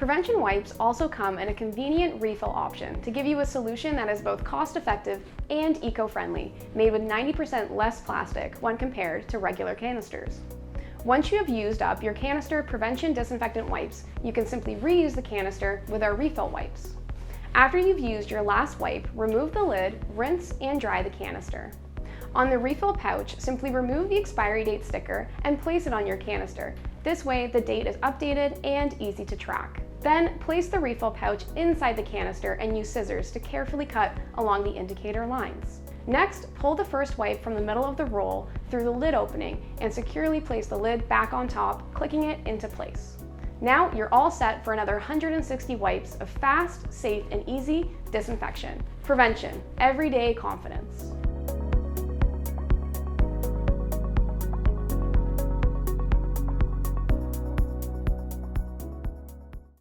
Prevention wipes also come in a convenient refill option to give you a solution that is both cost-effective and eco-friendly, made with 90% less plastic when compared to regular canisters. Once you have used up your canister prevention disinfectant wipes, you can simply reuse the canister with our refill wipes. After you've used your last wipe, remove the lid, rinse and dry the canister. On the refill pouch, simply remove the expiry date sticker and place it on your canister. This way, the date is updated and easy to track. Then, place the refill pouch inside the canister and use scissors to carefully cut along the indicator lines. Next, pull the first wipe from the middle of the roll through the lid opening and securely place the lid back on top, clicking it into place. Now you're all set for another 160 wipes of fast, safe, and easy disinfection. Prevention, everyday confidence.